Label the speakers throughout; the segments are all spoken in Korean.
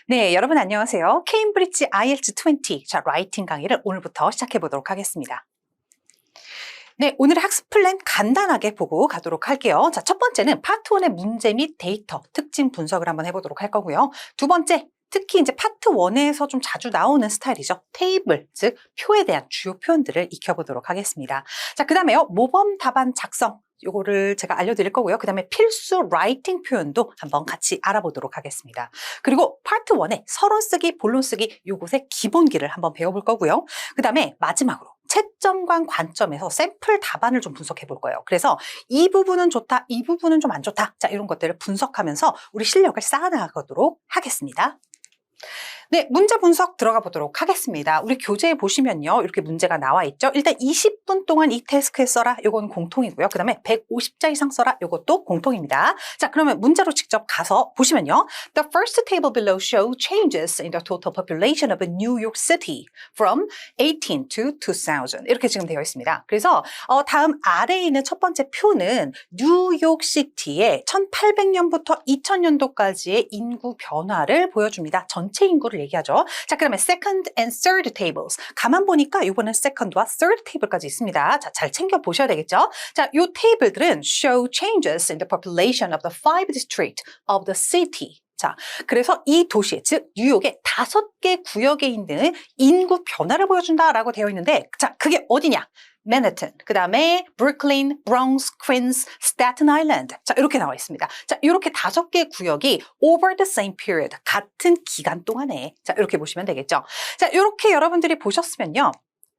Speaker 1: 네, 여러분 안녕하세요. 케임브리지 IELTS 20, 라이팅 강의를 오늘부터 시작해 보도록 하겠습니다. 네, 오늘의 학습 플랜 간단하게 보고 가도록 할게요. 첫 번째는 파트 1의 문제 및 데이터, 특징 분석을 한번 해보도록 할 거고요. 두 번째, 특히 이제 파트 1에서 좀 자주 나오는 스타일이죠. 테이블, 즉 표에 대한 주요 표현들을 익혀보도록 하겠습니다. 그 다음에요. 모범 답안 작성. 요거를 제가 알려드릴 거고요. 그 다음에 필수 라이팅 표현도 한번 같이 알아보도록 하겠습니다. 그리고 파트 1의 서론 쓰기, 본론 쓰기 요것의 기본기를 한번 배워볼 거고요. 그 다음에 마지막으로 채점관 관점에서 샘플 답안을 좀 분석해 볼 거예요. 그래서 이 부분은 좋다, 이 부분은 좀 안 좋다. 이런 것들을 분석하면서 우리 실력을 쌓아나가도록 하겠습니다. 네, 문제 분석 들어가 보도록 하겠습니다. 우리 교재에 보시면요. 이렇게 문제가 나와 있죠. 일단 20분 동안 이 태스크에 써라. 요건 공통이고요. 그 다음에 150자 이상 써라. 요것도 공통입니다. 그러면 문제로 직접 가서 보시면요. The first table below show changes in the total population of New York City from 18 to 2000. 이렇게 지금 되어 있습니다. 그래서 다음 아래에 있는 첫 번째 표는 뉴욕시티의 1800년부터 2000년도까지의 인구 변화를 보여줍니다. 전체 인구를 얘기하죠. 그러면 second and third tables. 가만 보니까 이번엔 second와 third table까지 있습니다. 잘 챙겨 보셔야 되겠죠. 이 테이블들은 show changes in the population of the 5 district of the city. 그래서 이 도시, 즉 뉴욕의 5개 구역에 있는 인구 변화를 보여준다라고 되어 있는데, 그게 어디냐? 맨해튼, 그 다음에 브루클린, 브롱스, 퀸스, 스태튼 아일랜드. 이렇게 나와 있습니다. 이렇게 5개 구역이 over the same period, 같은 기간 동안에. 이렇게 보시면 되겠죠. 이렇게 여러분들이 보셨으면요.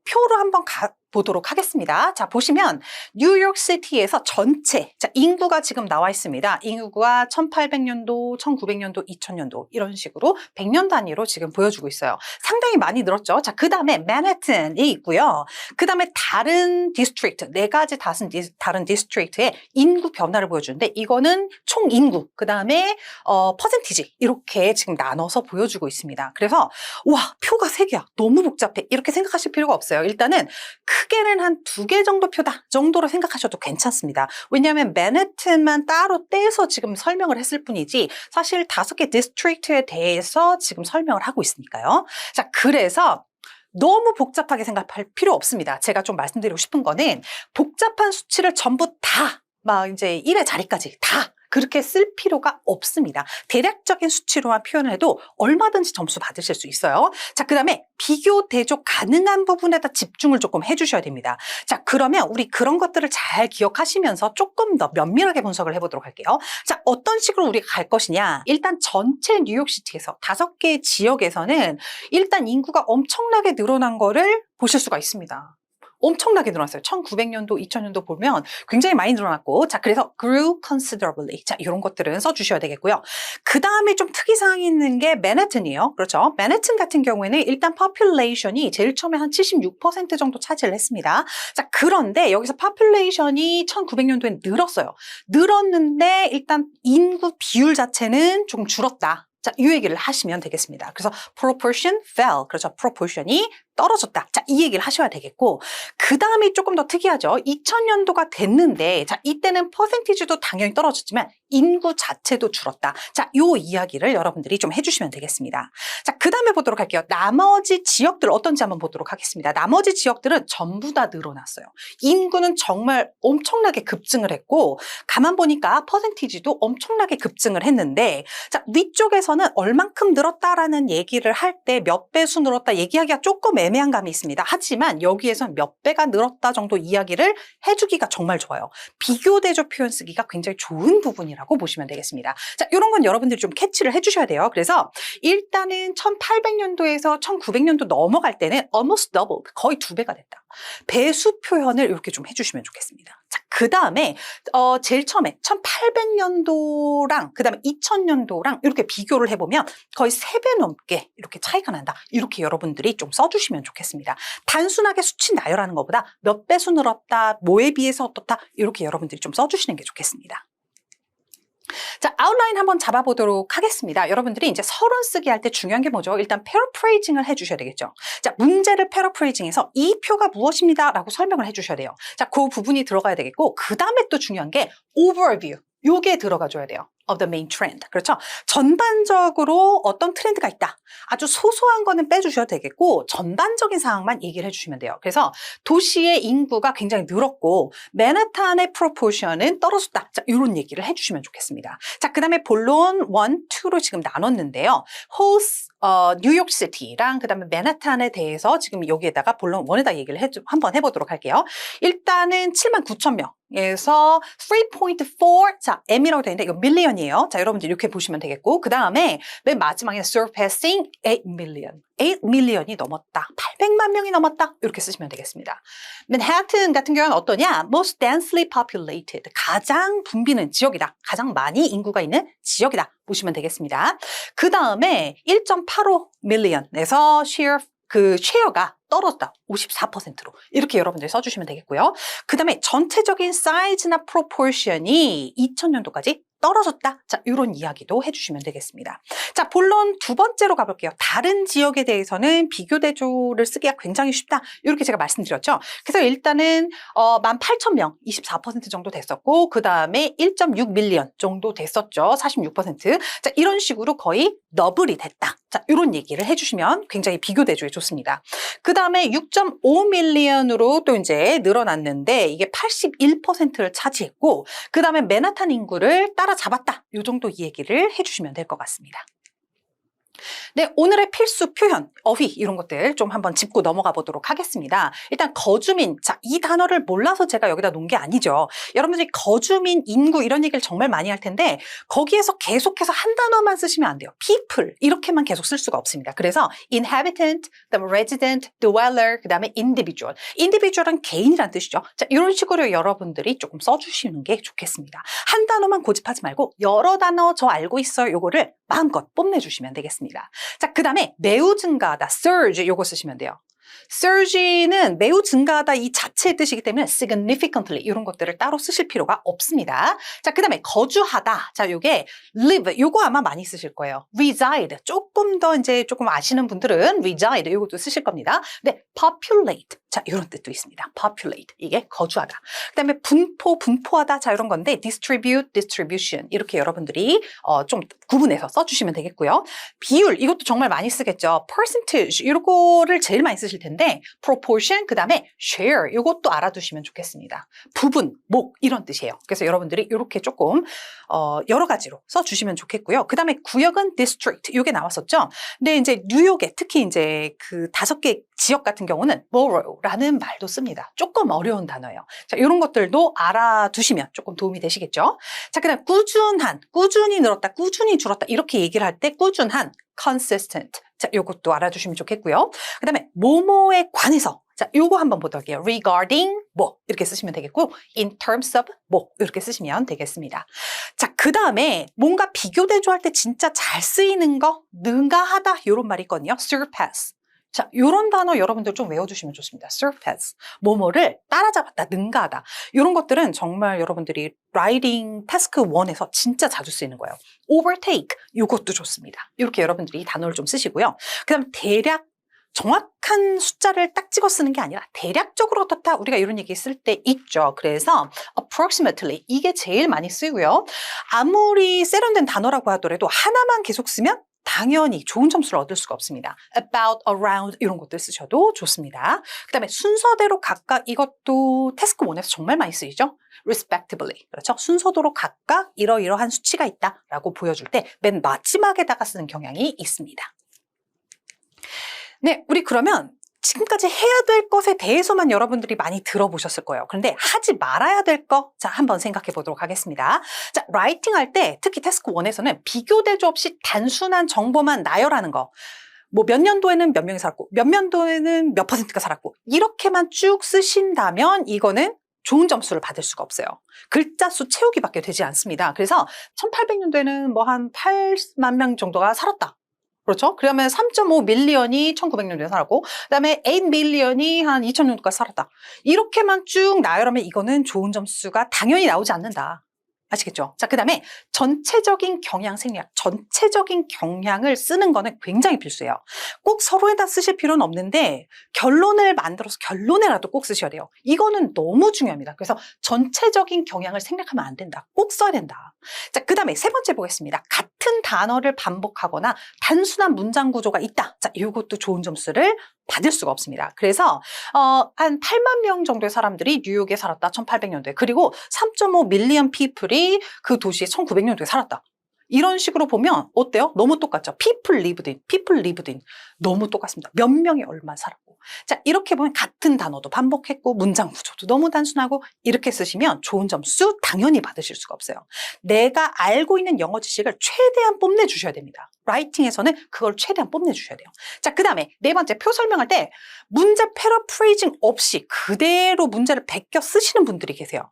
Speaker 1: 표로 한번 보도록 하겠습니다. 보시면 뉴욕시티에서 전체 인구가 지금 나와 있습니다. 인구가 1800년도, 1900년도, 2000년도 이런 식으로 100년 단위로 지금 보여주고 있어요. 상당히 많이 늘었죠. 그 다음에 맨해튼이 있고요. 그 다음에 다른 디스트릭트, 4가지 다른 디스트릭트의 인구 변화를 보여주는데 이거는 총 인구, 그 다음에 퍼센티지 이렇게 지금 나눠서 보여주고 있습니다. 그래서 와, 표가 3개야. 너무 복잡해. 이렇게 생각하실 필요가 없어요. 일단은 크게는 한 2개 정도 표다 정도로 생각하셔도 괜찮습니다. 왜냐하면 맨해튼만 따로 떼서 지금 설명을 했을 뿐이지 사실 5개 디스트릭트에 대해서 지금 설명을 하고 있으니까요. 그래서 너무 복잡하게 생각할 필요 없습니다. 제가 좀 말씀드리고 싶은 거는 복잡한 수치를 전부 다 이제 1의 자리까지 다 그렇게 쓸 필요가 없습니다. 대략적인 수치로만 표현을 해도 얼마든지 점수 받으실 수 있어요. 그 다음에 비교, 대조 가능한 부분에다 집중을 조금 해주셔야 됩니다. 그러면 우리 그런 것들을 잘 기억하시면서 조금 더 면밀하게 분석을 해보도록 할게요. 어떤 식으로 우리가 갈 것이냐. 일단 전체 뉴욕시티에서 5개의 지역에서는 일단 인구가 엄청나게 늘어난 거를 보실 수가 있습니다. 엄청나게 늘어났어요. 1900년도, 2000년도 보면 굉장히 많이 늘어났고, 그래서 grew considerably. 이런 것들은 써주셔야 되겠고요. 그 다음에 좀 특이사항이 있는 게 맨해튼이에요. 그렇죠. 맨해튼 같은 경우에는 일단 population이 제일 처음에 한 76% 정도 차지를 했습니다. 그런데 여기서 population이 1900년도에 늘었어요. 늘었는데 일단 인구 비율 자체는 조금 줄었다. 이 얘기를 하시면 되겠습니다. 그래서 proportion fell. 그렇죠. proportion이 떨어졌다. 이 얘기를 하셔야 되겠고, 그 다음이 조금 더 특이하죠. 2000년도가 됐는데, 이때는 퍼센티지도 당연히 떨어졌지만 인구 자체도 줄었다. 요 이야기를 여러분들이 좀 해주시면 되겠습니다. 그 다음에 보도록 할게요. 나머지 지역들 어떤지 한번 보도록 하겠습니다. 나머지 지역들은 전부 다 늘어났어요. 인구는 정말 엄청나게 급증을 했고, 가만 보니까 퍼센티지도 엄청나게 급증을 했는데, 위쪽에서는 얼만큼 늘었다라는 얘기를 할 때 몇 배수 늘었다 얘기하기가 조금 애매한 감이 있습니다. 하지만 여기에서는 몇 배가 늘었다 정도 이야기를 해주기가 정말 좋아요. 비교 대조 표현 쓰기가 굉장히 좋은 부분이라고 보시면 되겠습니다. 이런 건 여러분들이 좀 캐치를 해주셔야 돼요. 그래서 일단은 1800년도에서 1900년도 넘어갈 때는 almost double, 거의 2배가 됐다. 배수 표현을 이렇게 좀 해주시면 좋겠습니다. 그 다음에 제일 처음에 1800년도랑 그 다음에 2000년도랑 이렇게 비교를 해보면 거의 3배 넘게 이렇게 차이가 난다. 이렇게 여러분들이 좀 써주시면 좋겠습니다. 단순하게 수치 나열하는 것보다 몇 배수 늘었다, 뭐에 비해서 어떻다 이렇게 여러분들이 좀 써주시는 게 좋겠습니다. 아웃라인 한번 잡아보도록 하겠습니다. 여러분들이 이제 서론 쓰기 할 때 중요한 게 뭐죠? 일단 패러프레이징을 해주셔야 되겠죠. 문제를 패러프레이징해서 이 표가 무엇입니다 라고 설명을 해주셔야 돼요. 그 부분이 들어가야 되겠고, 그 다음에 또 중요한 게 overview. 요게 들어가 줘야 돼요. of the main trend. 그렇죠? 전반적으로 어떤 트렌드가 있다. 아주 소소한 거는 빼주셔도 되겠고 전반적인 상황만 얘기를 해주시면 돼요. 그래서 도시의 인구가 굉장히 늘었고 맨하탄의 프로포션은 떨어졌다. 자, 이런 얘기를 해주시면 좋겠습니다. 자, 그 다음에 본론 1, 2로 지금 나눴는데요. 뉴욕시티랑 그 다음에 맨하탄에 대해서 지금 여기에다가 본론 1에다 얘기를 한번 해보도록 할게요. 일단은 79,000명에서 3.4, 자, M이라고 되어 있는데 이거 밀리언이에요. 자, 여러분들 이렇게 보시면 되겠고 그 다음에 맨 마지막에 surpassing 8 million. 8 million이 넘었다. 800만 명이 넘었다. 이렇게 쓰시면 되겠습니다. 맨하튼 같은 경우는 어떠냐? Most densely populated. 가장 붐비는 지역이다. 가장 많이 인구가 있는 지역이다. 보시면 되겠습니다. 그 다음에 1.85 million에서 쉐어가 떨어졌다. 54%로. 이렇게 여러분들 써주시면 되겠고요. 그 다음에 전체적인 사이즈나 프로포션이 2000년도까지 떨어졌다. 자, 이런 이야기도 해주시면 되겠습니다. 자, 본론 두 번째로 가볼게요. 다른 지역에 대해서는 비교 대조를 쓰기가 굉장히 쉽다. 이렇게 제가 말씀드렸죠. 그래서 일단은 18,000명, 24% 정도 됐었고 그 다음에 1.6 밀리언 정도 됐었죠. 46%. 자, 이런 식으로 거의 더블이 됐다. 자, 이런 얘기를 해주시면 굉장히 비교 대조에 좋습니다. 그 다음에 6.5 밀리언으로 또 이제 늘어났는데 이게 81%를 차지했고 그 다음에 맨하탄 인구를 따라잡았다. 이 정도 이 얘기를 해주시면 될 것 같습니다. 네, 오늘의 필수 표현, 어휘 이런 것들 좀 한번 짚고 넘어가 보도록 하겠습니다. 일단 거주민, 자, 이 단어를 몰라서 제가 여기다 놓은 게 아니죠. 여러분들이 거주민, 인구 이런 얘기를 정말 많이 할 텐데 거기에서 계속해서 한 단어만 쓰시면 안 돼요. people 이렇게만 계속 쓸 수가 없습니다. 그래서 inhabitant, 그다음에 resident, dweller, 그다음에 individual. individual은 개인이란 뜻이죠. 자, 이런 식으로 여러분들이 조금 써주시는 게 좋겠습니다. 한 단어만 고집하지 말고 여러 단어 저 알고 있어요. 요거를 마음껏 뽐내주시면 되겠습니다. 자, 그 다음에 매우 증가하다, surge 요거 쓰시면 돼요. surge는 매우 증가하다 이 자체의 뜻이기 때문에 significantly 이런 것들을 따로 쓰실 필요가 없습니다. 자, 그 다음에 거주하다. 자, 요게 live 요거 아마 많이 쓰실 거예요. reside 조금 더 이제 조금 아시는 분들은 reside 요것도 쓰실 겁니다. 근데 populate 자, 이런 뜻도 있습니다. populate 이게 거주하다. 그 다음에 분포하다 자, 이런 건데 distribute, distribution 이렇게 여러분들이 좀 구분해서 써주시면 되겠고요. 비율 이것도 정말 많이 쓰겠죠. percentage 이런 거를 제일 많이 쓰실 텐데 proportion 그 다음에 share 이것도 알아두시면 좋겠습니다. 부분, 목 이런 뜻이에요. 그래서 여러분들이 이렇게 조금 여러 가지로 써주시면 좋겠고요. 그 다음에 구역은 district 이게 나왔었죠. 근데 이제 뉴욕에 특히 이제 그 5개 지역 같은 경우는 borough라는 말도 씁니다. 조금 어려운 단어예요. 자, 이런 것들도 알아두시면 조금 도움이 되시겠죠. 자, 그다음 꾸준한, 꾸준히 늘었다, 꾸준히 줄었다 이렇게 얘기를 할 때 꾸준한, consistent. 자, 요것도 알아두시면 좋겠고요. 그다음에 뭐뭐에 관해서. 자, 요거 한번 보도록 할게요. regarding 뭐 이렇게 쓰시면 되겠고 in terms of 뭐 이렇게 쓰시면 되겠습니다. 자, 그 다음에 뭔가 비교 대조할 때 진짜 잘 쓰이는 거 능가하다 이런 말이 있거든요. surpass. 자, 요런 단어 여러분들 좀 외워두시면 좋습니다. surpass. 뭐뭐를 따라잡았다, 능가하다. 이런 것들은 정말 여러분들이 라이딩 태스크 1에서 진짜 자주 쓰이는 거예요. overtake. 요것도 좋습니다. 이렇게 여러분들이 단어를 좀 쓰시고요. 그 다음 대략 정확한 숫자를 딱 찍어 쓰는 게 아니라 대략적으로 어떻다 우리가 이런 얘기 쓸 때 있죠. 그래서 approximately 이게 제일 많이 쓰고요. 아무리 세련된 단어라고 하더라도 하나만 계속 쓰면 당연히 좋은 점수를 얻을 수가 없습니다. about, around 이런 것들 쓰셔도 좋습니다. 그 다음에 순서대로 각각 이것도 태스크 1에서 정말 많이 쓰이죠. respectively 그렇죠. 순서대로 각각 이러이러한 수치가 있다라고 보여줄 때 맨 마지막에다가 쓰는 경향이 있습니다. 네, 우리 그러면 지금까지 해야 될 것에 대해서만 여러분들이 많이 들어보셨을 거예요. 그런데 하지 말아야 될 거, 자, 한번 생각해 보도록 하겠습니다. 자, 라이팅 할 때 특히 태스크 1에서는 비교 대조 없이 단순한 정보만 나열하는 거. 뭐 몇 년도에는 몇 명이 살았고, 몇 년도에는 몇 %가 살았고, 이렇게만 쭉 쓰신다면 이거는 좋은 점수를 받을 수가 없어요. 글자 수 채우기밖에 되지 않습니다. 그래서 1800년도에는 뭐 한 8만 명 정도가 살았다. 그렇죠? 그러면 3.5 밀리언이 1900년도에 살았고 그다음에 8 밀리언이 한 2000년도까지 살았다. 이렇게만 쭉 나열하면 이거는 좋은 점수가 당연히 나오지 않는다. 아시겠죠? 자, 그 다음에 전체적인 경향 생략, 전체적인 경향을 쓰는 거는 굉장히 필수예요. 꼭 서로에다 쓰실 필요는 없는데 결론을 만들어서 결론에라도 꼭 쓰셔야 돼요. 이거는 너무 중요합니다. 그래서 전체적인 경향을 생략하면 안 된다. 꼭 써야 된다. 자, 그 다음에 세 번째 보겠습니다. 같은 단어를 반복하거나 단순한 문장 구조가 있다. 자, 이것도 좋은 점수를 받을 수가 없습니다. 그래서 한 8만 명 정도의 사람들이 뉴욕에 살았다. 1800년도에. 그리고 3.5 밀리언 피플이 그 도시에 1900년도에 살았다. 이런 식으로 보면 어때요? 너무 똑같죠? people lived in. 너무 똑같습니다. 몇 명이 얼마 살았고. 자, 이렇게 보면 같은 단어도 반복했고 문장 구조도 너무 단순하고 이렇게 쓰시면 좋은 점수 당연히 받으실 수가 없어요. 내가 알고 있는 영어 지식을 최대한 뽐내주셔야 됩니다. 라이팅에서는 그걸 최대한 뽐내주셔야 돼요. 자, 그 다음에 네 번째 표 설명할 때 문제 패러프레이징 없이 그대로 문제를 베껴 쓰시는 분들이 계세요.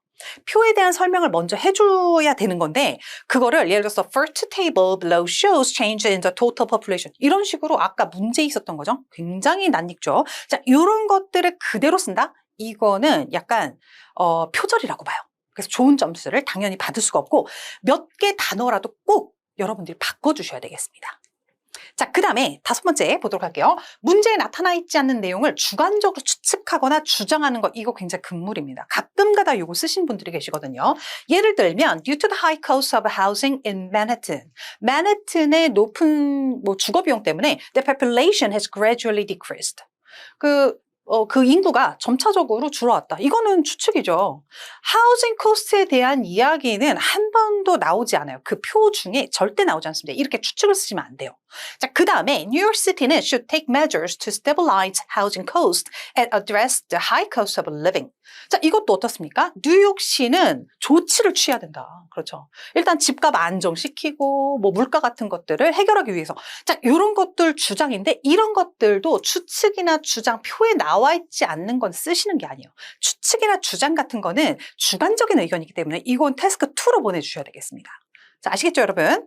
Speaker 1: 표에 대한 설명을 먼저 해줘야 되는 건데 그거를 예를 들어서 first table below shows change in the total population 이런 식으로 아까 문제 있었던 거죠. 굉장히 낯익죠. 자, 이런 것들을 그대로 쓴다? 이거는 약간 표절이라고 봐요. 그래서 좋은 점수를 당연히 받을 수가 없고 몇 개 단어라도 꼭 여러분들이 바꿔주셔야 되겠습니다. 자, 그 다음에 다섯 번째 보도록 할게요. 문제에 나타나 있지 않는 내용을 주관적으로 추측하거나 주장하는 것, 이거 굉장히 금물입니다. 가끔가다 이거 쓰신 분들이 계시거든요. 예를 들면 due to the high cost of housing in Manhattan. 맨해튼의 높은 주거 비용 때문에 the population has gradually decreased. 그 인구가 점차적으로 줄어왔다. 이거는 추측이죠. 하우징 코스트에 대한 이야기는 한 번도 나오지 않아요. 그 표 중에 절대 나오지 않습니다. 이렇게 추측을 쓰시면 안 돼요. 자, 그 다음에 New York City는 should take measures to stabilize housing costs and address the high cost of living. 자, 이것도 어떻습니까? 뉴욕시는 조치를 취해야 된다. 그렇죠. 일단 집값 안정시키고 물가 같은 것들을 해결하기 위해서. 자, 이런 것들 주장인데 이런 것들도 추측이나 주장 표에 나와 있지 않는 건 쓰시는 게 아니에요. 추측이나 주장 같은 거는 주관적인 의견이기 때문에 이건 태스크 2로 보내주셔야 되겠습니다. 자, 아시겠죠, 여러분?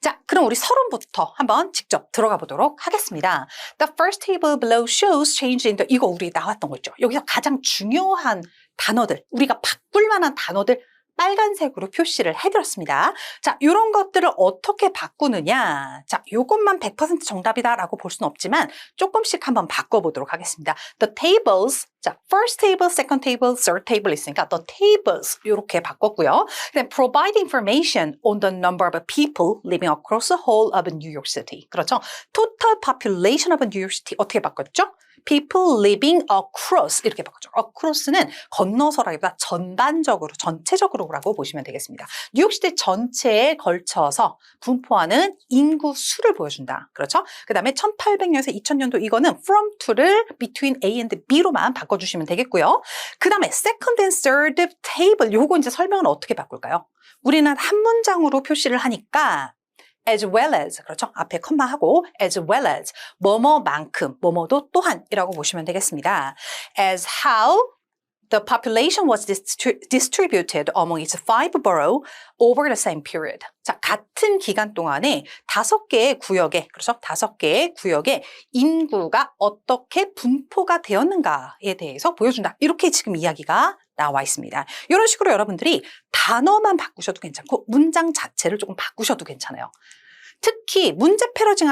Speaker 1: 자, 그럼 우리 서론부터 한번 직접 들어가 보도록 하겠습니다. The first table below shows change in the 이거 우리 나왔던 거 있죠. 여기서 가장 중요한 단어들, 우리가 바꿀 만한 단어들 빨간색으로 표시를 해드렸습니다. 자, 이런 것들을 어떻게 바꾸느냐. 자, 요것만 100% 정답이다라고 볼 수는 없지만 조금씩 한번 바꿔보도록 하겠습니다. The tables, 자, first table, second table, third table 있으니까 the tables 이렇게 바꿨고요. 그다음 provide information on the number of people living across the whole of New York City. 그렇죠? Total population of New York City 어떻게 바꿨죠? People living across 이렇게 바꿨죠. across는 건너서라기보다 전반적으로, 전체적으로라고 보시면 되겠습니다. 뉴욕시티 전체에 걸쳐서 분포하는 인구 수를 보여준다. 그렇죠? 그 다음에 1800년에서 2000년도 이거는 from to를 between A and B로만 바꿔주시면 되겠고요. 그 다음에 second and third table 요거 이제 설명을 어떻게 바꿀까요? 우리는 한 문장으로 표시를 하니까 as well as, 그렇죠? 앞에 컴마하고 as well as, 뭐뭐만큼, 뭐뭐도 또한이라고 보시면 되겠습니다. As how the population was distributed among its 5 boroughs over the same period. 자, 같은 기간 동안에 5개의 구역에, 그렇죠? 5개의 구역에 인구가 어떻게 분포가 되었는가에 대해서 보여준다. 이렇게 지금 이야기가 나와 있습니다. 이런 식으로 여러분들이 단어만 바꾸셔도 괜찮고 문장 자체를 조금 바꾸셔도 괜찮아요. 특히 문제 패러프레이징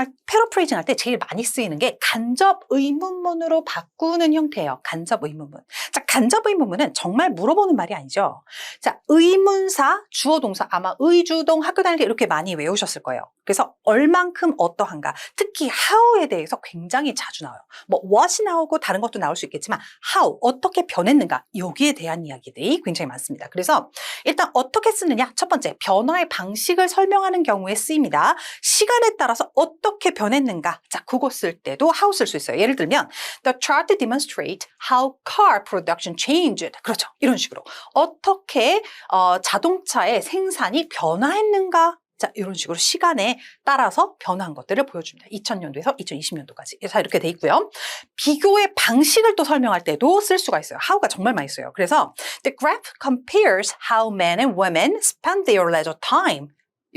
Speaker 1: 할 때 제일 많이 쓰이는 게 간접 의문문으로 바꾸는 형태예요. 간접 의문문. 자, 간접 의문문은 정말 물어보는 말이 아니죠. 자, 의문사, 주어 동사 아마 의주동 학교 다닐 때 이렇게 많이 외우셨을 거예요. 그래서 얼만큼 어떠한가. 특히 how에 대해서 굉장히 자주 나와요. what이 나오고 다른 것도 나올 수 있겠지만 how, 어떻게 변했는가. 여기에 대한 이야기들이 굉장히 많습니다. 그래서 일단 어떻게 쓰느냐. 첫 번째, 변화의 방식을 설명하는 경우에 쓰입니다. 시간에 따라서 어떻게 변했는가. 자, 그거 쓸 때도 how 쓸 수 있어요. 예를 들면 The chart demonstrate how car production changed. 그렇죠. 이런 식으로. 어떻게 자동차의 생산이 변화했는가. 자, 이런 식으로 시간에 따라서 변화한 것들을 보여줍니다. 2000년도에서 2020년도까지. 자, 이렇게 돼 있고요. 비교의 방식을 또 설명할 때도 쓸 수가 있어요. how가 정말 많이 써요. 그래서 The graph compares how men and women spend their leisure time.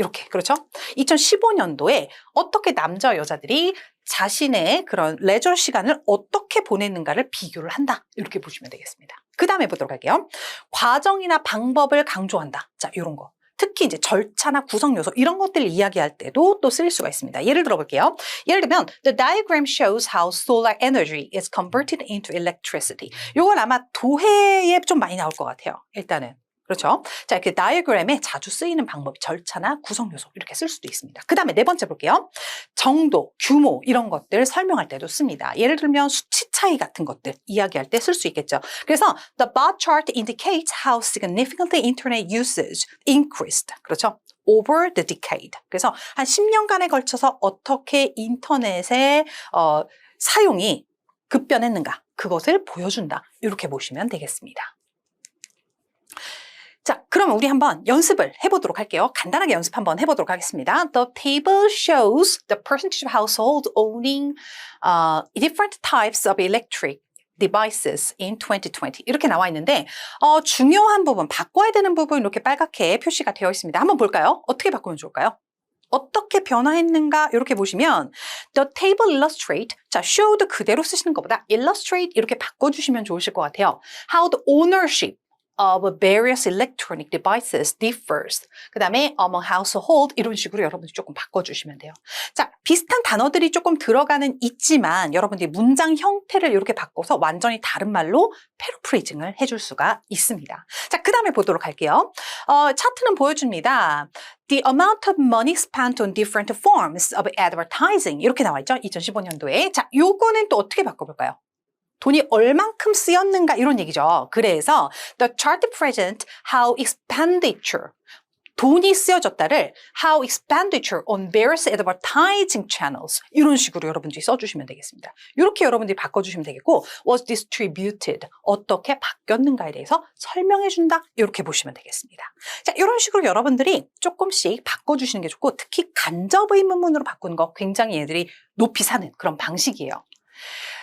Speaker 1: 이렇게, 그렇죠? 2015년도에 어떻게 남자와 여자들이 자신의 그런 레저 시간을 어떻게 보냈는가를 비교를 한다. 이렇게 보시면 되겠습니다. 그 다음에 보도록 할게요. 과정이나 방법을 강조한다. 자, 이런 거. 특히 이제 절차나 구성 요소 이런 것들을 이야기할 때도 또 쓸 수가 있습니다. 예를 들어 볼게요. 예를 들면 The diagram shows how solar energy is converted into electricity. 이건 아마 도해에 좀 많이 나올 것 같아요. 일단은. 그렇죠? 자, 이렇게 다이어그램에 자주 쓰이는 방법이 절차나 구성 요소 이렇게 쓸 수도 있습니다. 그 다음에 네 번째 볼게요. 정도, 규모 이런 것들 설명할 때도 씁니다. 예를 들면 수치 차이 같은 것들 이야기할 때 쓸 수 있겠죠. 그래서 the bar chart indicates how significantly internet usage increased. 그렇죠? over the decade. 그래서 한 10년간에 걸쳐서 어떻게 인터넷의 사용이 급변했는가 그것을 보여준다. 이렇게 보시면 되겠습니다. 자, 그럼 우리 한번 연습을 해보도록 할게요. 간단하게 연습 한번 해보도록 하겠습니다. The table shows the percentage of households owning different types of electric devices in 2020. 이렇게 나와 있는데 중요한 부분, 바꿔야 되는 부분 이렇게 빨갛게 표시가 되어 있습니다. 한번 볼까요? 어떻게 바꾸면 좋을까요? 어떻게 변화했는가 이렇게 보시면 The table illustrate, 자, showed 그대로 쓰시는 것보다 illustrate 이렇게 바꿔주시면 좋으실 것 같아요. How the ownership of various electronic devices differs. 그 다음에 among household 이런 식으로 여러분들이 조금 바꿔주시면 돼요. 자, 비슷한 단어들이 조금 들어가는 있지만 여러분들이 문장 형태를 이렇게 바꿔서 완전히 다른 말로 패러프레이징을 해줄 수가 있습니다. 자, 그 다음에 보도록 할게요. 차트는 보여줍니다. The amount of money spent on different forms of advertising 이렇게 나와 있죠. 2015년도에. 자, 요거는 또 어떻게 바꿔볼까요? 돈이 얼만큼 쓰였는가 이런 얘기죠. 그래서 the chart present how expenditure 돈이 쓰여졌다를 how expenditure on various advertising channels 이런 식으로 여러분들이 써주시면 되겠습니다. 이렇게 여러분들이 바꿔주시면 되겠고 was distributed 어떻게 바뀌었는가에 대해서 설명해준다 이렇게 보시면 되겠습니다. 자, 이런 식으로 여러분들이 조금씩 바꿔주시는 게 좋고 특히 간접 의문문으로 바꾸는 거 굉장히 얘들이 높이 사는 그런 방식이에요.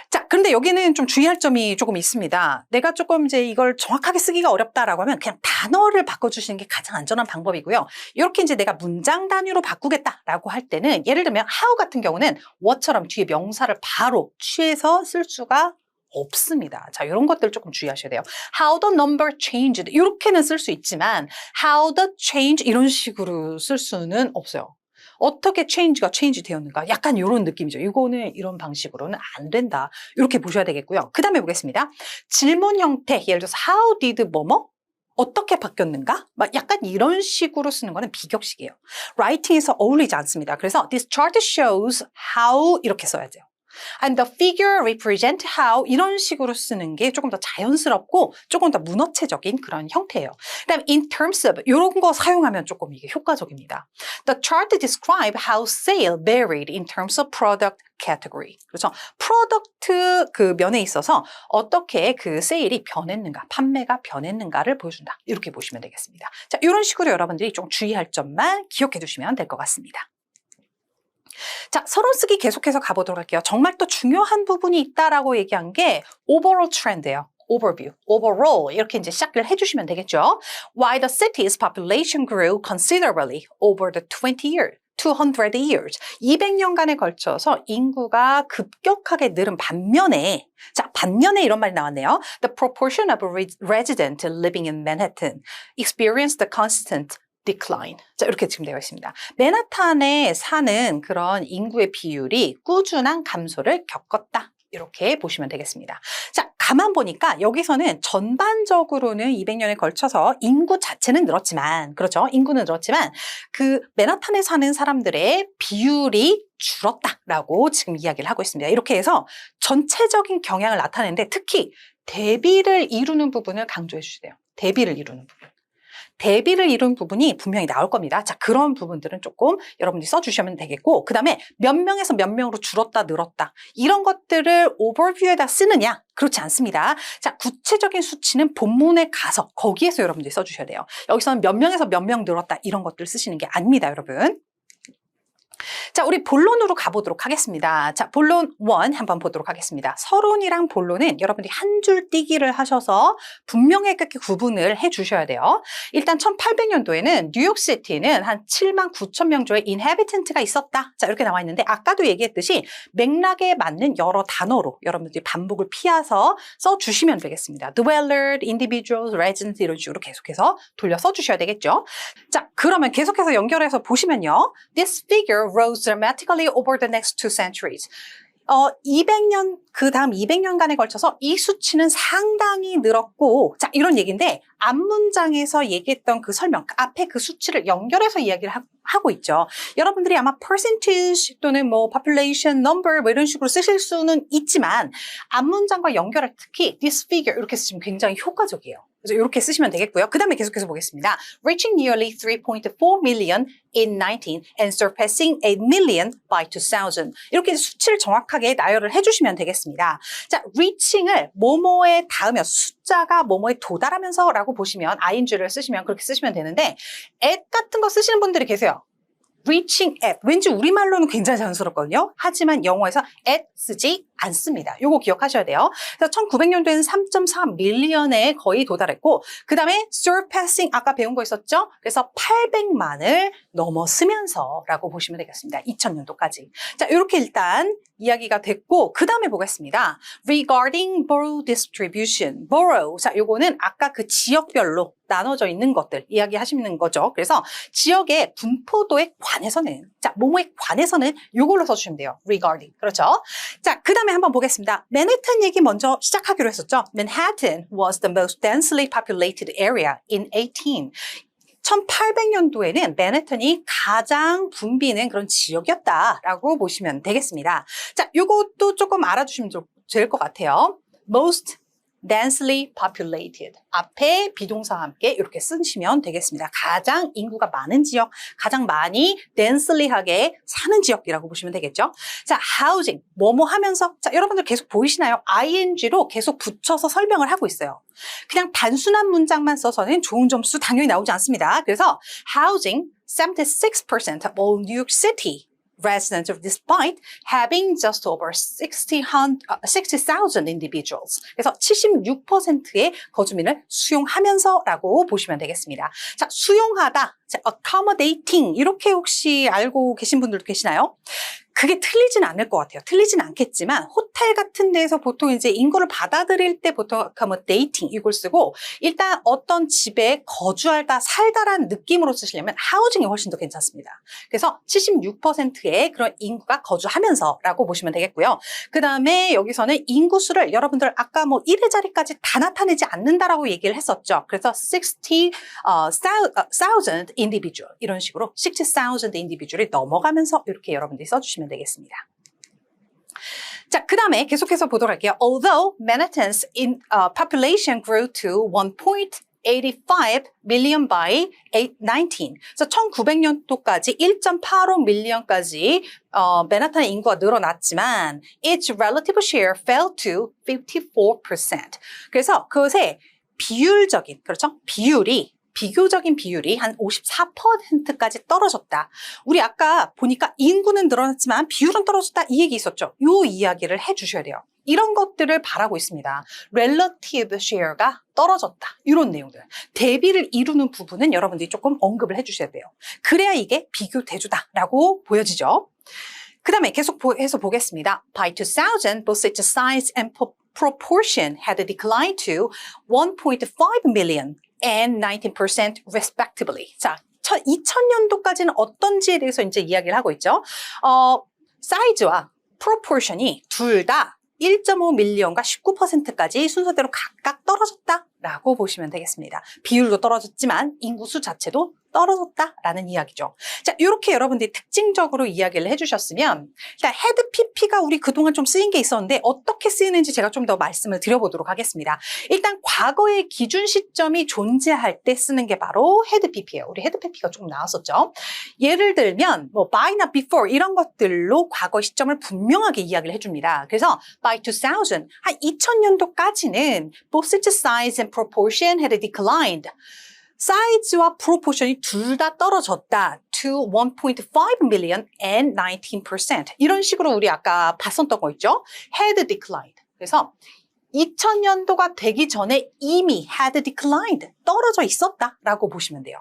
Speaker 1: 자, 그런데 여기는 좀 주의할 점이 조금 있습니다. 내가 조금 이제 이걸 정확하게 쓰기가 어렵다라고 하면 그냥 단어를 바꿔주시는 게 가장 안전한 방법이고요. 이렇게 이제 내가 문장 단위로 바꾸겠다라고 할 때는 예를 들면 how 같은 경우는 what처럼 뒤에 명사를 바로 취해서 쓸 수가 없습니다. 자, 이런 것들 조금 주의하셔야 돼요. How the number changed 이렇게는 쓸 수 있지만 how the change 이런 식으로 쓸 수는 없어요. 어떻게 change가 change 되었는가? 약간 이런 느낌이죠. 이거는 이런 방식으로는 안 된다. 이렇게 보셔야 되겠고요. 그 다음에 보겠습니다. 질문 형태, 예를 들어서 how did 뭐뭐? 어떻게 바뀌었는가? 막 약간 이런 식으로 쓰는 거는 비격식이에요. writing에서 어울리지 않습니다. 그래서 this chart shows how 이렇게 써야 돼요. And the figure represent how 이런 식으로 쓰는 게 조금 더 자연스럽고 조금 더 문어체적인 그런 형태예요. 그다음 in terms of 이런 거 사용하면 조금 이게 효과적입니다. The chart describe how sale varied in terms of product category. 그렇죠? 프로덕트 그 면에 있어서 어떻게 그 세일이 변했는가, 판매가 변했는가를 보여준다. 이렇게 보시면 되겠습니다. 자, 이런 식으로 여러분들이 좀 주의할 점만 기억해 두시면 될 것 같습니다. 자, 서론 쓰기 계속해서 가보도록 할게요. 정말 또 중요한 부분이 있다라고 얘기한 게 overall trend예요. overview, overall 이렇게 이제 시작을 해주시면 되겠죠. Why the city's population grew considerably over the 200 years. 200년간에 걸쳐서 인구가 급격하게 늘은 반면에, 자, 반면에 이런 말이 나왔네요. The proportion of residents living in Manhattan experienced a constant decline. 자, 이렇게 지금 되어 있습니다. 맨하탄에 사는 그런 인구의 비율이 꾸준한 감소를 겪었다. 이렇게 보시면 되겠습니다. 자, 가만 보니까 여기서는 전반적으로는 200년에 걸쳐서 인구 자체는 늘었지만, 그렇죠? 인구는 늘었지만 그 맨하탄에 사는 사람들의 비율이 줄었다라고 지금 이야기를 하고 있습니다. 이렇게 해서 전체적인 경향을 나타내는데 특히 대비를 이루는 부분을 강조해 주시대요. 대비를 이루는 부분. 대비를 이룬 부분이 분명히 나올 겁니다. 자, 그런 부분들은 조금 여러분들이 써주시면 되겠고, 그 다음에 몇 명에서 몇 명으로 줄었다, 늘었다. 이런 것들을 오버뷰에다 쓰느냐? 그렇지 않습니다. 자, 구체적인 수치는 본문에 가서 거기에서 여러분들이 써주셔야 돼요. 여기서는 몇 명에서 몇 명 늘었다. 이런 것들 쓰시는 게 아닙니다, 여러분. 자, 우리 본론으로 가보도록 하겠습니다. 자, 본론 1 한번 보도록 하겠습니다. 서론이랑 본론은 여러분들이 한 줄 띄기를 하셔서 분명하게 구분을 해 주셔야 돼요. 일단 1800년도에는 뉴욕시티는 한 7만 9천 명 정도의 inhabitant가 있었다. 자, 이렇게 나와 있는데 아까도 얘기했듯이 맥락에 맞는 여러 단어로 여러분들이 반복을 피해서 써주시면 되겠습니다. dweller, individuals, residents 이런 식으로 계속해서 돌려 써주셔야 되겠죠. 자, 그러면 계속해서 연결해서 보시면요. This figure rose dramatically over the next two centuries. 200년, 그 다음 200년간에 걸쳐서 이 수치는 상당히 늘었고, 자, 이런 얘기인데, 앞문장에서 얘기했던 그 설명, 앞에 그 수치를 연결해서 이야기를 하고 있죠. 여러분들이 아마 percentage 또는 뭐 population number 뭐 이런 식으로 쓰실 수는 있지만, 앞문장과 연결할 특히 this figure 이렇게 쓰시면 굉장히 효과적이에요. 그래서 이렇게 쓰시면 되겠고요. 그 다음에 계속해서 보겠습니다. Reaching nearly 3.4 million in 19 and surpassing 8 million by 2000. 이렇게 수치를 정확하게 나열을 해주시면 되겠습니다. 자, reaching을 뭐뭐에 닿으면서 숫자가 뭐뭐에 도달하면서 라고 보시면 ing를 쓰시면 그렇게 쓰시면 되는데 at 같은 거 쓰시는 분들이 계세요. reaching at. 왠지 우리말로는 굉장히 자연스럽거든요. 하지만 영어에서 at 쓰지 않습니다. 요거 기억하셔야 돼요. 그래서 1900년도에는 3.4 밀리언에 거의 도달했고 그 다음에 surpassing 아까 배운 거 있었죠? 그래서 800만을 넘어서면서 라고 보시면 되겠습니다. 2000년도까지. 자, 이렇게 일단 이야기가 됐고 그 다음에 보겠습니다. Regarding borough distribution. borough. 자, 요거는 아까 그 지역별로 나눠져 있는 것들 이야기하시는 거죠. 그래서 지역의 분포도에 관해서는 자, 뭐뭐에 관해서는 요걸로 써주시면 돼요. regarding. 그렇죠? 자, 그 다음에 한번 보겠습니다. 맨해튼 얘기 먼저 시작하기로 했었죠. Manhattan was the most densely populated area in 18. 1800년도에는 맨해튼이 가장 붐비는 그런 지역이었다라고 보시면 되겠습니다. 자, 요것도 조금 알아두시면 될 것 같아요. Most densely populated. 앞에 비동사와 함께 이렇게 쓰시면 되겠습니다. 가장 인구가 많은 지역, 가장 많이 denselly하게 사는 지역이라고 보시면 되겠죠. 자, housing. 뭐뭐 하면서. 자, 여러분들 계속 보이시나요? ing로 계속 붙여서 설명을 하고 있어요. 그냥 단순한 문장만 써서는 좋은 점수 당연히 나오지 않습니다. 그래서 housing 76% of all New York City residents despite having just over 60,000 individuals. 그래서 76%의 거주민을 수용하면서라고 보시면 되겠습니다. 자, 수용하다, 자, accommodating 이렇게 혹시 알고 계신 분들도 계시나요? 그게 틀리진 않을 것 같아요. 틀리진 않겠지만 호텔 같은 데에서 보통 이제 인구를 받아들일 때 보통 accommodating 이걸 쓰고 일단 어떤 집에 거주하다 살다라는 느낌으로 쓰시려면 housing이 훨씬 더 괜찮습니다. 그래서 76%의 그런 인구가 거주하면서라고 보시면 되겠고요. 그 다음에 여기서는 인구수를 여러분들 아까 뭐 1의 자리까지 다 나타내지 않는다라고 얘기를 했었죠. 그래서 60,000 individual 이런 식으로 60,000 individual이 넘어가면서 이렇게 여러분들이 써주시면 되겠습니다. 자, 그 다음에 계속해서 보도록 할게요. Although Manhattan's population grew to 1.85 million by 19. 그래서 1900년도까지 1.85 밀리언까지 맨하탄의 인구가 늘어났지만 its relative share fell to 54%. 그래서 그것의 비율적인, 그렇죠? 비교적인 비율이 한 54%까지 떨어졌다. 우리 아까 보니까 인구는 늘어났지만 비율은 떨어졌다 이 얘기 있었죠. 이 이야기를 해주셔야 돼요. 이런 것들을 바라고 있습니다. relative share가 떨어졌다. 이런 내용들. 대비를 이루는 부분은 여러분들이 조금 언급을 해주셔야 돼요. 그래야 이게 비교 대조다라고 보여지죠. 그 다음에 계속해서 보겠습니다. By 2000, both its size and proportion had declined to 1.5 million. and 19% respectively. 자, 2000년도까지는 어떤지에 대해서 이제 이야기를 하고 있죠. 사이즈와 proportion이 둘 다 1.5 밀리언과 19%까지 순서대로 각각 떨어졌다라고 보시면 되겠습니다. 비율도 떨어졌지만 인구수 자체도 떨어졌다라는 이야기죠. 자, 이렇게 여러분들이 특징적으로 이야기를 해주셨으면 일단 헤드 PP가 우리 그동안 좀 쓰인 게 있었는데 어떻게 쓰이는지 제가 좀 더 말씀을 드려보도록 하겠습니다. 일단 과거의 기준 시점이 존재할 때 쓰는 게 바로 헤드 PP예요. 우리 헤드 PP가 조금 나왔었죠. 예를 들면 뭐 by나 before 이런 것들로 과거 시점을 분명하게 이야기를 해줍니다. 그래서 by 2000, 한 2000년도까지는 both its size and proportion had declined. 사이즈와 프로포션이 둘 다 떨어졌다. to 1.5 million and 19%. 이런 식으로 우리 아까 봤었던 거 있죠? had declined. 그래서 2000년도가 되기 전에 이미 had declined, 떨어져 있었다라고 보시면 돼요.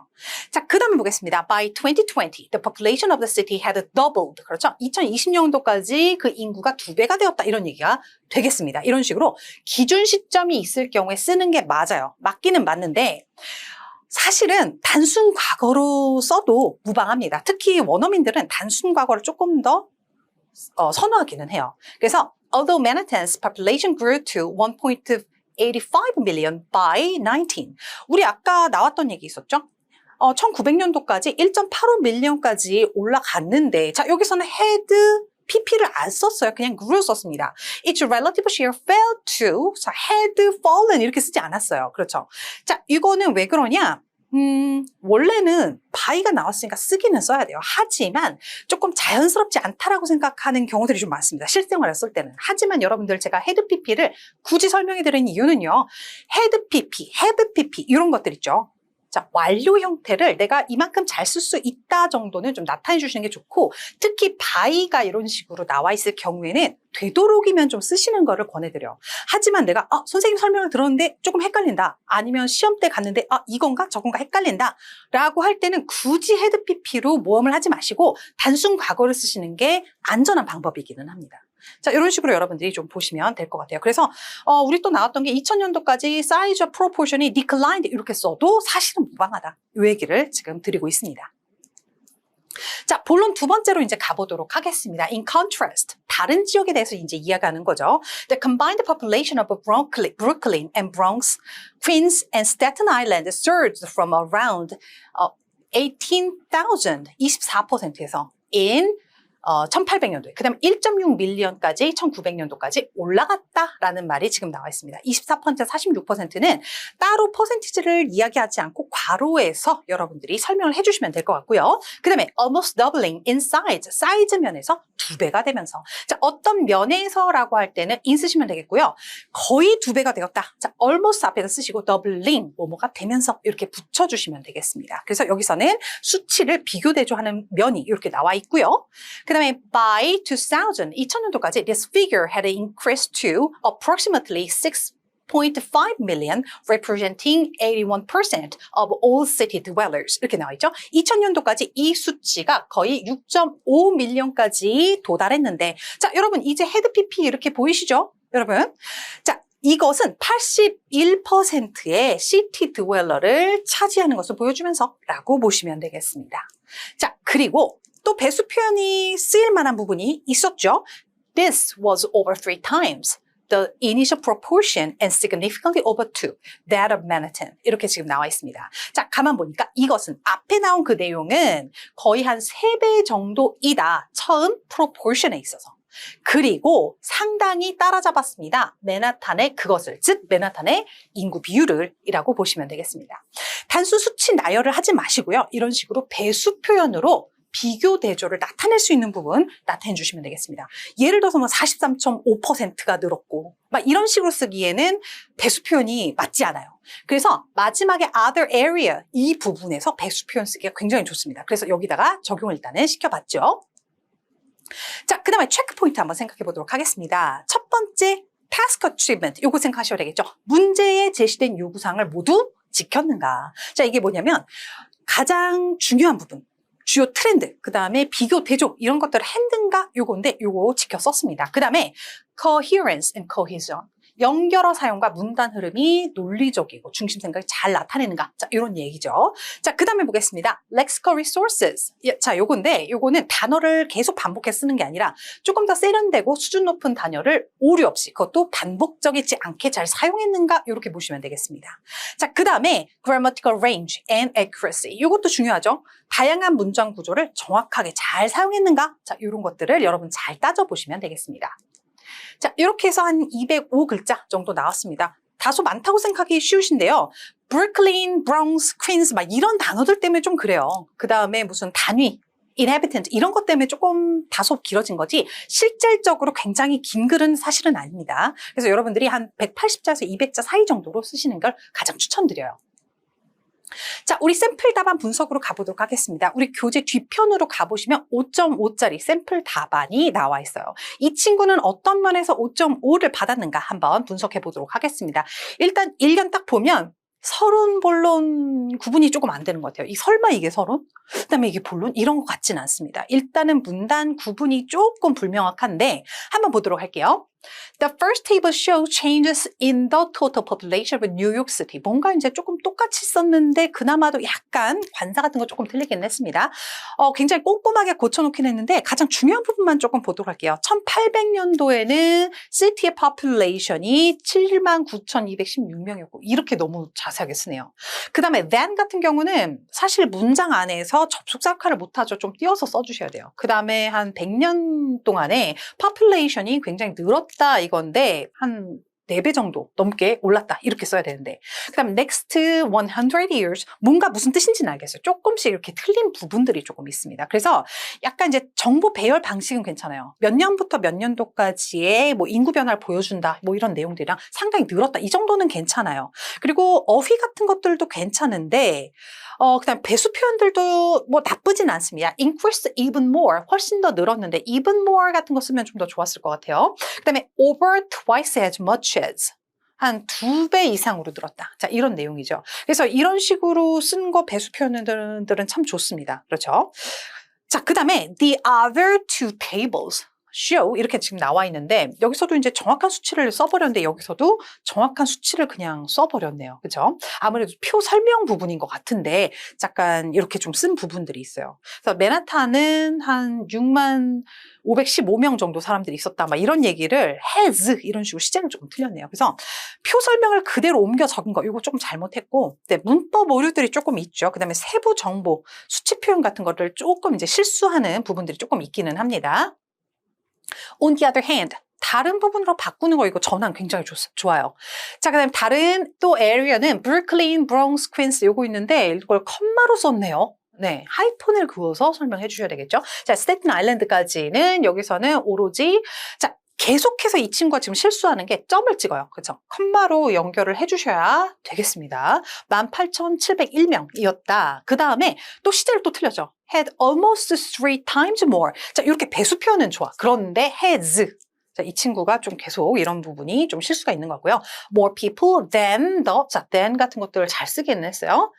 Speaker 1: 자, 그 다음에 보겠습니다. By 2020, the population of the city had doubled. 그렇죠? 2020년도까지 그 인구가 2배가 되었다. 이런 얘기가 되겠습니다. 이런 식으로 기준 시점이 있을 경우에 쓰는 게 맞아요. 맞기는 맞는데 사실은 단순 과거로 써도 무방합니다. 특히 원어민들은 단순 과거를 조금 더 선호하기는 해요. 그래서 although Manhattan's population grew to 1.85 million by 19. 우리 아까 나왔던 얘기 있었죠? 1900년도까지 1.85 밀리언까지 올라갔는데 자, 여기서는 had pp를 안 썼어요. 그냥 grew 썼습니다. Its relative share fell to, 자, had fallen 이렇게 쓰지 않았어요. 그렇죠? 자, 이거는 왜 그러냐? 원래는 by가 나왔으니까 쓰기는 써야 돼요. 하지만 조금 자연스럽지 않다라고 생각하는 경우들이 좀 많습니다. 실생활에 쓸 때는. 하지만 여러분들 제가 had pp를 굳이 설명해 드리는 이유는요. had pp, have pp 이런 것들 있죠. 자, 완료 형태를 내가 이만큼 잘 쓸 수 있다 정도는 좀 나타내 주시는 게 좋고 특히 by가 이런 식으로 나와 있을 경우에는 되도록이면 좀 쓰시는 거를 권해드려요. 하지만 내가 선생님 설명을 들었는데 조금 헷갈린다. 아니면 시험 때 갔는데 이건가 저건가 헷갈린다. 라고 할 때는 굳이 had pp로 모험을 하지 마시고 단순 과거를 쓰시는 게 안전한 방법이기는 합니다. 자, 이런 식으로 여러분들이 좀 보시면 될 것 같아요. 그래서 우리 또 나왔던 게 2000년도까지 사이즈와 프로포션이 declined 이렇게 써도 사실은 무방하다. 이 얘기를 지금 드리고 있습니다. 자, 본론 두 번째로 이제 가보도록 하겠습니다. In contrast, 다른 지역에 대해서 이제 이야기하는 거죠. The combined population of Brooklyn and Bronx, Queens and Staten Island surged from around 18,000, 24%에서 in 1800년도에, 그 다음에 1.6 밀리언까지 1900년도까지 올라갔다라는 말이 지금 나와 있습니다. 24%, 46%는 따로 퍼센티지를 이야기하지 않고 괄호에서 여러분들이 설명을 해주시면 될 것 같고요. 그 다음에 almost doubling in size, 사이즈 면에서 2배가 되면서. 자, 어떤 면에서라고 할 때는 in 쓰시면 되겠고요. 거의 2배가 되었다. 자, almost 앞에서 쓰시고 doubling, 뭐뭐가 되면서 이렇게 붙여주시면 되겠습니다. 그래서 여기서는 수치를 비교 대조하는 면이 이렇게 나와 있고요. 그 다음에 by 2000년도까지 this figure had increased to approximately 6.5 million, representing 81% of all city dwellers. 이렇게 나와 있죠. 2000년도까지 이 수치가 거의 6.5 밀리언까지 도달했는데, 자, 여러분 이제 헤드 PP 이렇게 보이시죠? 여러분, 자, 이것은 81%의 시티 드웰러를 차지하는 것을 보여주면서 라고 보시면 되겠습니다. 자, 그리고 또 배수 표현이 쓰일 만한 부분이 있었죠. This was over 3 times the initial proportion and significantly over to that of Manhattan. 이렇게 지금 나와 있습니다. 자, 가만 보니까 이것은 앞에 나온 그 내용은 거의 한 3배 정도이다. 처음 proportion에 있어서. 그리고 상당히 따라잡았습니다. 맨하탄의 그것을, 즉 맨하탄의 인구 비율을 이라고 보시면 되겠습니다. 단순 수치 나열을 하지 마시고요. 이런 식으로 배수 표현으로 비교 대조를 나타낼 수 있는 부분 나타내 주시면 되겠습니다. 예를 들어서 43.5%가 늘었고 막 이런 식으로 쓰기에는 배수 표현이 맞지 않아요. 그래서 마지막에 other area 이 부분에서 배수 표현 쓰기가 굉장히 좋습니다. 그래서 여기다가 적용을 일단은 시켜봤죠. 자, 그 다음에 체크 포인트 한번 생각해 보도록 하겠습니다. 첫 번째 task achievement 요거 생각하셔야 되겠죠. 문제에 제시된 요구사항을 모두 지켰는가. 자, 이게 뭐냐면 가장 중요한 부분 주요 트렌드, 그 다음에 비교 대조 이런 것들을 했는가 요건데 요거 지켜 썼습니다. 그 다음에 coherence and cohesion 연결어 사용과 문단 흐름이 논리적이고 중심 생각이 잘 나타내는가 자 이런 얘기죠. 자, 그 다음에 보겠습니다. lexical resources 자 요건데 요거는 단어를 계속 반복해 쓰는 게 아니라 조금 더 세련되고 수준 높은 단어를 오류 없이 그것도 반복적이지 않게 잘 사용했는가 이렇게 보시면 되겠습니다. 자, 그 다음에 grammatical range and accuracy 이것도 중요하죠. 다양한 문장 구조를 정확하게 잘 사용했는가 자 이런 것들을 여러분 잘 따져보시면 되겠습니다. 자, 이렇게 해서 한 205글자 정도 나왔습니다. 다소 많다고 생각하기 쉬우신데요. 브루클린, 브롱스, 퀸스 막 이런 단어들 때문에 좀 그래요. 그 다음에 무슨 단위, inhabitant 이런 것 때문에 조금 다소 길어진 거지 실질적으로 굉장히 긴 글은 사실은 아닙니다. 그래서 여러분들이 한 180자에서 200자 사이 정도로 쓰시는 걸 가장 추천드려요. 자, 우리 샘플 답안 분석으로 가보도록 하겠습니다. 우리 교재 뒤편으로 가보시면 5.5짜리 샘플 답안이 나와 있어요. 이 친구는 어떤 면에서 5.5를 받았는가 한번 분석해 보도록 하겠습니다. 일단 1년 딱 보면 서론, 본론 구분이 조금 안 되는 것 같아요. 설마 이게 서론? 그다음에 이게 본론? 이런 것 같지는 않습니다. 일단은 문단 구분이 조금 불명확한데 한번 보도록 할게요. The first table shows changes in the total population of New York City. 뭔가 이제 조금 똑같이 썼는데 그나마도 약간 관사 같은 거 조금 틀리긴 했습니다. 굉장히 꼼꼼하게 고쳐놓긴 했는데 가장 중요한 부분만 조금 보도록 할게요. 1800년도에는 시티의 population이 79,216명이었고 이렇게 너무 자세하게 쓰네요. 그 다음에 then 같은 경우는 사실 문장 안에서 접속사 역할을 못하죠. 좀 띄어서 써주셔야 돼요. 그 다음에 한 100년 동안에 population이 굉장히 늘었다 이건데 한 4배 정도 넘게 올랐다 이렇게 써야 되는데 그 다음 next 100 years 뭔가 무슨 뜻인지는 알겠어요. 조금씩 이렇게 틀린 부분들이 조금 있습니다. 그래서 약간 이제 정보 배열 방식은 괜찮아요. 몇 년부터 몇 년도까지의 뭐 인구 변화를 보여준다 뭐 이런 내용들이랑 상당히 늘었다 이 정도는 괜찮아요. 그리고 어휘 같은 것들도 괜찮은데 그다음 배수 표현들도 뭐 나쁘진 않습니다. increase even more 훨씬 더 늘었는데 even more 같은 거 쓰면 좀 더 좋았을 것 같아요. 그다음에 over twice as much as 한 2배 이상으로 늘었다. 자, 이런 내용이죠. 그래서 이런 식으로 쓴 거 배수 표현들은 참 좋습니다. 그렇죠? 자, 그다음에 the other two tables show 이렇게 지금 나와 있는데 여기서도 이제 정확한 수치를 써버렸는데 여기서도 정확한 수치를 그냥 써버렸네요. 그죠? 아무래도 표 설명 부분인 것 같은데 약간 이렇게 좀 쓴 부분들이 있어요. 그래서 맨하탄은 한 6만 515명 정도 사람들이 있었다. 막 이런 얘기를 has 이런 식으로 시제를 조금 틀렸네요. 그래서 표 설명을 그대로 옮겨 적은 거 이거 조금 잘못했고 네, 문법 오류들이 조금 있죠. 그다음에 세부 정보, 수치 표현 같은 거를 조금 이제 실수하는 부분들이 조금 있기는 합니다. On the other hand, 다른 부분으로 바꾸는 거 이거 전환 굉장히 좋아요. 자, 그 다음에 다른 또 area는 브루클린, 브롱스, 퀸스 요거 있는데 이걸 컴마로 썼네요. 네, 하이톤을 그어서 설명해 주셔야 되겠죠. 자, 스테튼 아일랜드까지는 여기서는 오로지 자, 계속해서 이 친구가 지금 실수하는 게 점을 찍어요. 그렇죠? 컴마로 연결을 해주셔야 되겠습니다. 18,701명이었다. 그 다음에 또 시제를 또 틀렸죠. had almost 3 times more. 자, 이렇게 배수 표현은 좋아. 그런데 has. 자, 이 친구가 좀 계속 이런 부분이 좀 실수가 있는 거고요. more people than the. 자, than 같은 것들을 잘 쓰기는 했어요.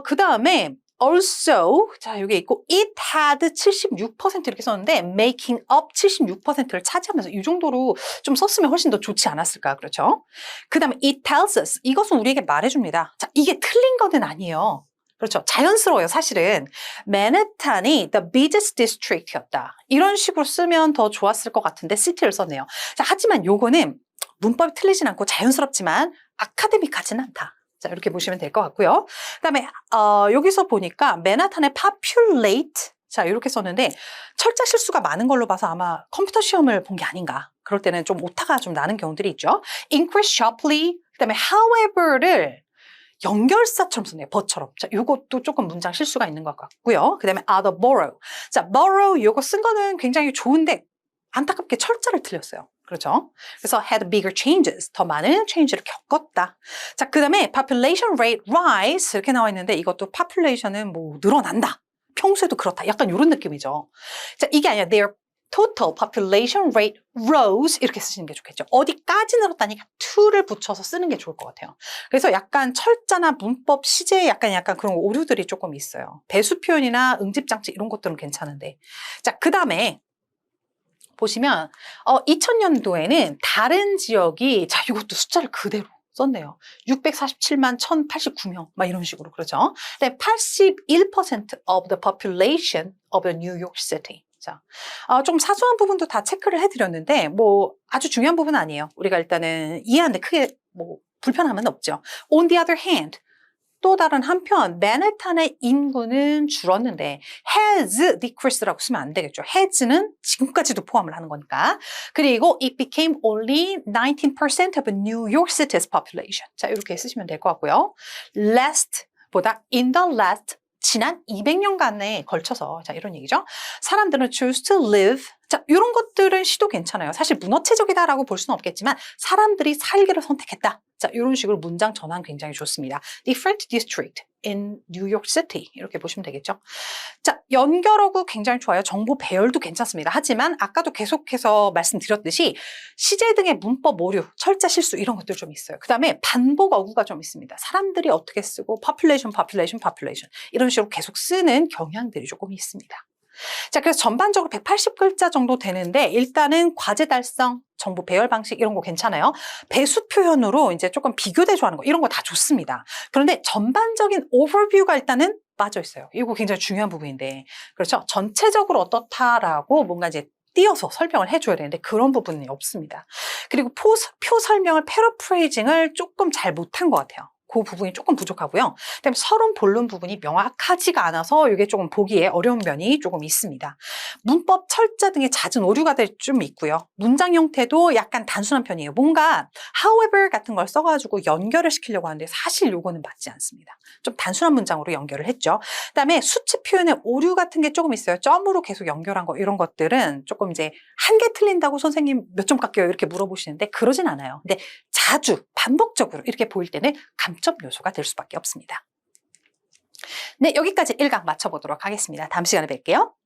Speaker 1: 그 다음에 also, 자, 여기 있고, it had 76% 이렇게 썼는데, making up 76%를 차지하면서 이 정도로 좀 썼으면 훨씬 더 좋지 않았을까, 그렇죠? 그 다음에 it tells us, 이것은 우리에게 말해줍니다. 자, 이게 틀린 거는 아니에요. 그렇죠. 자연스러워요, 사실은. 맨해탄이 the busiest district였다. 이런 식으로 쓰면 더 좋았을 것 같은데, city를 썼네요. 자, 하지만 요거는 문법이 틀리진 않고 자연스럽지만 아카데믹하진 않다. 자, 이렇게 보시면 될 것 같고요. 그다음에 여기서 보니까 맨하탄의 populate 자, 이렇게 썼는데 철자 실수가 많은 걸로 봐서 아마 컴퓨터 시험을 본 게 아닌가. 그럴 때는 좀 오타가 좀 나는 경우들이 있죠. increase sharply 그다음에 however를 연결사처럼 쓰네요. 버처럼. 자, 이것도 조금 문장 실수가 있는 것 같고요. 그다음에 other borrow. 자, borrow 이거 쓴 거는 굉장히 좋은데 안타깝게 철자를 틀렸어요. 그렇죠? 그래서 had bigger changes, 더 많은 change를 겪었다. 자, 그 다음에 population rate rise 이렇게 나와 있는데 이것도 population은 뭐 늘어난다. 평소에도 그렇다. 약간 이런 느낌이죠. 자, 이게 아니라 their total population rate rose 이렇게 쓰시는 게 좋겠죠. 어디까지 늘었다니까 to를 붙여서 쓰는 게 좋을 것 같아요. 그래서 약간 철자나 문법, 시제에 약간 그런 오류들이 조금 있어요. 배수 표현이나 응집장치 이런 것들은 괜찮은데. 자, 그 다음에 보시면 2000년도에는 다른 지역이 자 이것도 숫자를 그대로 썼네요. 647만 1089명 막 이런 식으로 그렇죠. 근데 81% of the population of the New York City. 자, 좀 사소한 부분도 다 체크를 해드렸는데 뭐 아주 중요한 부분은 아니에요. 우리가 일단은 이해하는데 크게 뭐 불편함은 없죠. On the other hand. 또 다른 한편 맨해탄의 인구는 줄었는데 has decreased라고 쓰면 안 되겠죠. has는 지금까지도 포함을 하는 거니까. 그리고 it became only 19% of New York City's population. 자, 이렇게 쓰시면 될 것 같고요. last보다 in the last 지난 200년간에 걸쳐서 자 이런 얘기죠. 사람들은 choose to live 자, 이런 것들은 시도 괜찮아요. 사실 문어체적이다라고 볼 수는 없겠지만 사람들이 살기를 선택했다. 자, 이런 식으로 문장 전환 굉장히 좋습니다. Different district in New York City 이렇게 보시면 되겠죠. 자, 연결어구 굉장히 좋아요. 정보 배열도 괜찮습니다. 하지만 아까도 계속해서 말씀드렸듯이 시제 등의 문법 오류, 철자 실수 이런 것들 좀 있어요. 그 다음에 반복 어구가 좀 있습니다. 사람들이 어떻게 쓰고 population 이런 식으로 계속 쓰는 경향들이 조금 있습니다. 자, 그래서 전반적으로 180글자 정도 되는데 일단은 과제 달성, 정보 배열 방식 이런 거 괜찮아요. 배수 표현으로 이제 조금 비교 대조하는 거 이런 거 다 좋습니다. 그런데 전반적인 오버뷰가 일단은 빠져 있어요. 이거 굉장히 중요한 부분인데 그렇죠? 전체적으로 어떻다라고 뭔가 이제 띄어서 설명을 해줘야 되는데 그런 부분이 없습니다. 그리고 표 설명을 패러프레이징을 조금 잘 못한 것 같아요. 그 부분이 조금 부족하고요. 그다음에 서론 본론 부분이 명확하지가 않아서 이게 조금 보기에 어려운 면이 조금 있습니다. 문법, 철자 등의 잦은 오류가 좀 있고요. 문장 형태도 약간 단순한 편이에요. 뭔가 however 같은 걸 써가지고 연결을 시키려고 하는데 사실 요거는 맞지 않습니다. 좀 단순한 문장으로 연결을 했죠. 그다음에 수치 표현에 오류 같은 게 조금 있어요. 점으로 계속 연결한 거 이런 것들은 조금 이제 한 개 틀린다고 선생님 몇 점 깎여요 이렇게 물어보시는데 그러진 않아요. 근데 자주 반복적으로 이렇게 보일 때는 감점 요소가 될 수밖에 없습니다. 네, 여기까지 1강 마쳐보도록 하겠습니다. 다음 시간에 뵐게요.